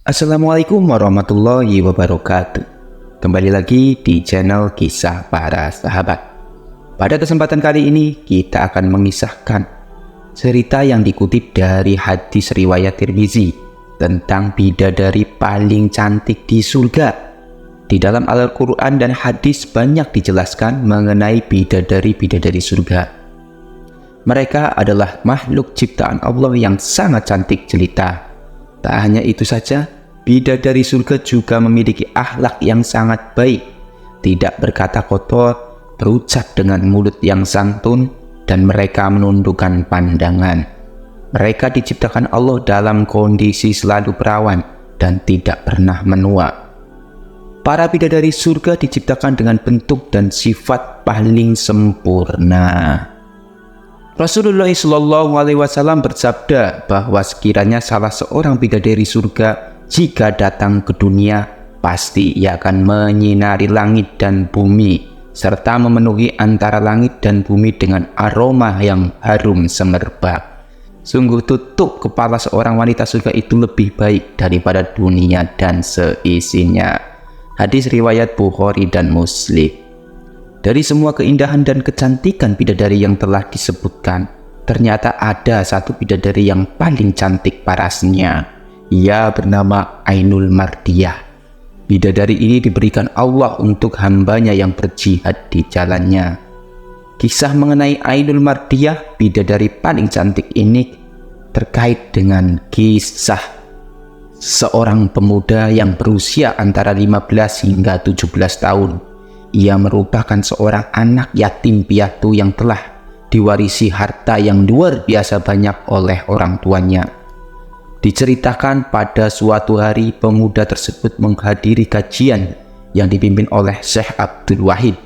Assalamualaikum warahmatullahi wabarakatuh. Kembali lagi di channel Kisah Para Sahabat. Pada kesempatan kali ini kita akan mengisahkan cerita yang dikutip dari hadis riwayat Tirmizi tentang bidadari paling cantik di surga. Di dalam Al-Quran dan hadis banyak dijelaskan mengenai bidadari-bidadari surga. Mereka adalah makhluk ciptaan Allah yang sangat cantik jelita. Tak hanya itu saja, bidadari surga juga memiliki akhlak yang sangat baik, tidak berkata kotor, berucap dengan mulut yang santun, dan mereka menundukkan pandangan. Mereka diciptakan Allah dalam kondisi selalu perawan dan tidak pernah menua. Para bidadari surga diciptakan dengan bentuk dan sifat paling sempurna. Rasulullah SAW bersabda bahwa sekiranya salah seorang bidadari surga jika datang ke dunia, pasti ia akan menyinari langit dan bumi, serta memenuhi antara langit dan bumi dengan aroma yang harum semerbak. Sungguh tutup kepala seorang wanita surga itu lebih baik daripada dunia dan seisinya. Hadis riwayat Bukhari dan Muslim. Dari semua keindahan dan kecantikan bidadari yang telah disebutkan, ternyata ada satu bidadari yang paling cantik parasnya. Ia bernama Ainul Mardiyah. Bidadari ini diberikan Allah untuk hambanya yang berjihad di jalannya. Kisah mengenai Ainul Mardiyah, bidadari paling cantik ini, terkait dengan kisah seorang pemuda yang berusia antara 15 hingga 17 tahun. Ia merupakan seorang anak yatim piatu yang telah diwarisi harta yang luar biasa banyak oleh orang tuanya. Diceritakan pada suatu hari pemuda tersebut menghadiri kajian yang dipimpin oleh Syekh Abdul Wahid.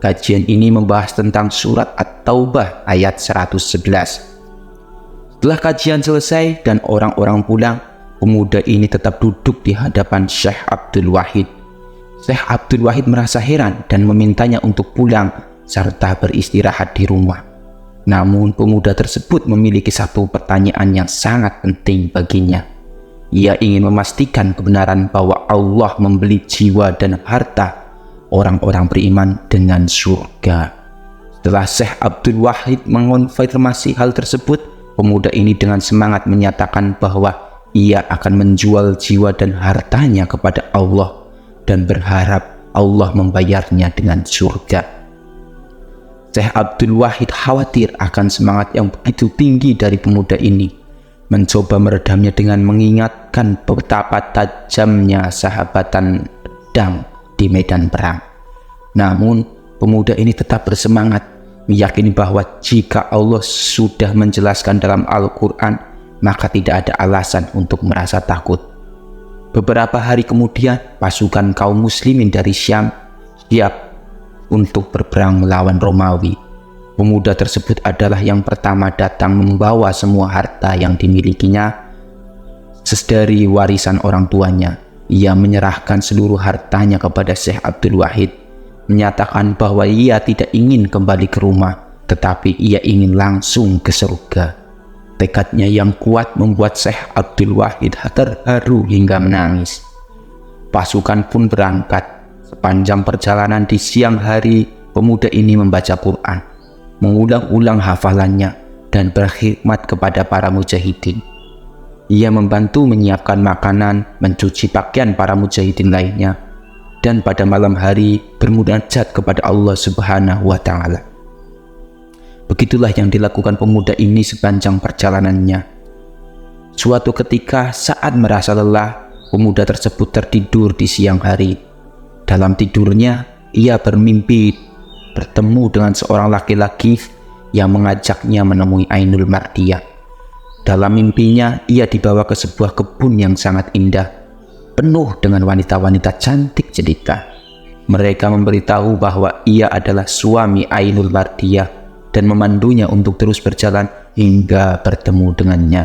Kajian ini membahas tentang surat At-Taubah ayat 111. Setelah kajian selesai dan orang-orang pulang, pemuda ini tetap duduk di hadapan Syekh Abdul Wahid. Syekh Abdul Wahid merasa heran dan memintanya untuk pulang serta beristirahat di rumah. Namun pemuda tersebut memiliki satu pertanyaan yang sangat penting baginya. Ia ingin memastikan kebenaran bahwa Allah membeli jiwa dan harta orang-orang beriman dengan surga. Setelah Syekh Abdul Wahid mengonfirmasi hal tersebut, pemuda ini dengan semangat menyatakan bahwa ia akan menjual jiwa dan hartanya kepada Allah dan berharap Allah membayarnya dengan surga. Syekh Abdul Wahid khawatir akan semangat yang begitu tinggi dari pemuda ini, mencoba meredamnya dengan mengingatkan betapa tajamnya sahabatan pedang di medan perang. Namun pemuda ini tetap bersemangat, meyakini bahwa jika Allah sudah menjelaskan dalam Al-Quran, maka tidak ada alasan untuk merasa takut. Beberapa hari kemudian, pasukan kaum muslimin dari Syam siap untuk berperang melawan Romawi. Pemuda tersebut adalah yang pertama datang membawa semua harta yang dimilikinya dari warisan orang tuanya. Ia menyerahkan seluruh hartanya kepada Syekh Abdul Wahid, menyatakan bahwa ia tidak ingin kembali ke rumah, tetapi ia ingin langsung ke surga. Tekadnya yang kuat membuat Syekh Abdul Wahid terharu hingga menangis. Pasukan pun berangkat. Sepanjang perjalanan di siang hari, pemuda ini membaca Quran, mengulang-ulang hafalannya, dan berkhidmat kepada para mujahidin. Ia membantu menyiapkan makanan, mencuci pakaian para mujahidin lainnya, dan pada malam hari bermunajat kepada Allah Subhanahu wa Ta'ala. Begitulah yang dilakukan pemuda ini sepanjang perjalanannya. Suatu ketika saat merasa lelah, pemuda tersebut tertidur di siang hari. Dalam tidurnya, ia bermimpi bertemu dengan seorang laki-laki yang mengajaknya menemui Ainul Mardiyah. Dalam mimpinya, ia dibawa ke sebuah kebun yang sangat indah, penuh dengan wanita-wanita cantik jelita. Mereka memberitahu bahwa ia adalah suami Ainul Mardiyah dan memandunya untuk terus berjalan hingga bertemu dengannya.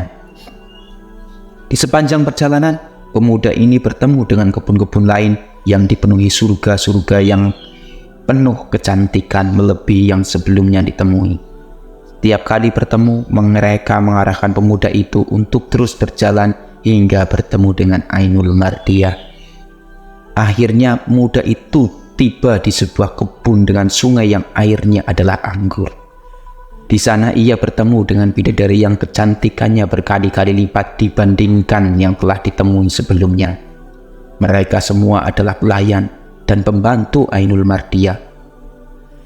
Di sepanjang perjalanan, pemuda ini bertemu dengan kebun-kebun lain yang dipenuhi surga-surga yang penuh kecantikan melebihi yang sebelumnya ditemui. Tiap kali bertemu, mereka mengarahkan pemuda itu untuk terus berjalan hingga bertemu dengan Ainul Mardiyah. Akhirnya pemuda itu tiba di sebuah kebun dengan sungai yang airnya adalah anggur. Di sana ia bertemu dengan bidadari yang kecantikannya berkali-kali lipat dibandingkan yang telah ditemui sebelumnya. Mereka semua adalah pelayan dan pembantu Ainul Mardiyah.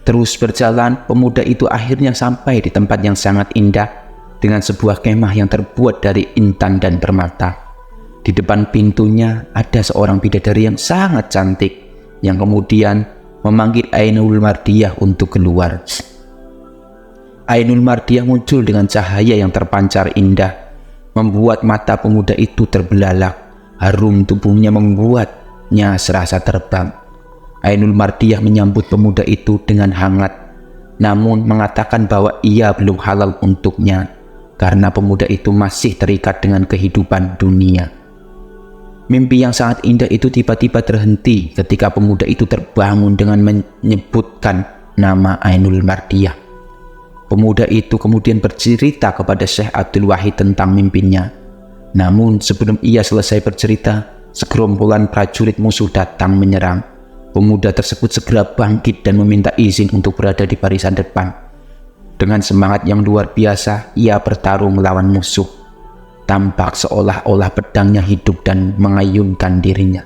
Terus berjalan, pemuda itu akhirnya sampai di tempat yang sangat indah dengan sebuah kemah yang terbuat dari intan dan permata. Di depan pintunya ada seorang bidadari yang sangat cantik yang kemudian memanggil Ainul Mardiyah untuk keluar. Ainul Mardiyah muncul dengan cahaya yang terpancar indah, membuat mata pemuda itu terbelalak. Harum tubuhnya membuatnya serasa terbang. Ainul Mardiyah menyambut pemuda itu dengan hangat, namun mengatakan bahwa ia belum halal untuknya karena pemuda itu masih terikat dengan kehidupan dunia. Mimpi yang sangat indah itu tiba-tiba terhenti ketika pemuda itu terbangun dengan menyebutkan nama Ainul Mardiyah. Pemuda itu kemudian bercerita kepada Syekh Abdul Wahid tentang mimpinya. Namun sebelum ia selesai bercerita, segerombolan prajurit musuh datang menyerang. Pemuda tersebut segera bangkit dan meminta izin untuk berada di barisan depan. Dengan semangat yang luar biasa, ia bertarung melawan musuh. Tampak seolah-olah pedangnya hidup dan mengayunkan dirinya.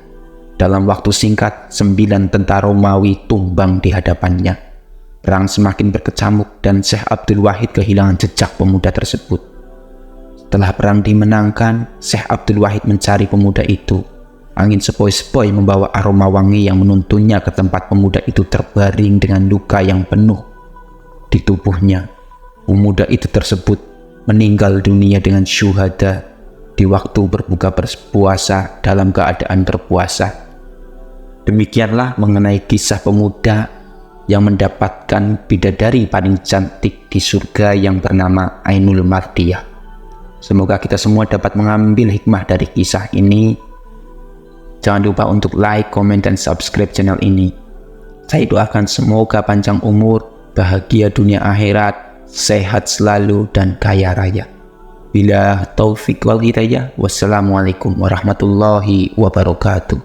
Dalam waktu singkat, 9 tentara Romawi tumbang di hadapannya. Perang semakin berkecamuk dan Syekh Abdul Wahid kehilangan jejak pemuda tersebut. Setelah perang dimenangkan, Syekh Abdul Wahid mencari pemuda itu. Angin sepoi-sepoi membawa aroma wangi yang menuntunnya ke tempat pemuda itu terbaring dengan luka yang penuh di tubuhnya. Pemuda itu tersebut meninggal dunia dengan syuhada di waktu berbuka puasa dalam keadaan berpuasa. Demikianlah mengenai kisah pemuda yang mendapatkan bidadari paling cantik di surga yang bernama Ainul Mardiyah. Semoga kita semua dapat mengambil hikmah dari kisah ini. Jangan lupa untuk like, komen, dan subscribe channel ini. Saya doakan semoga panjang umur, bahagia dunia akhirat, sehat selalu, dan kaya raya. Bila taufik wal hidayah. Wassalamualaikum warahmatullahi wabarakatuh.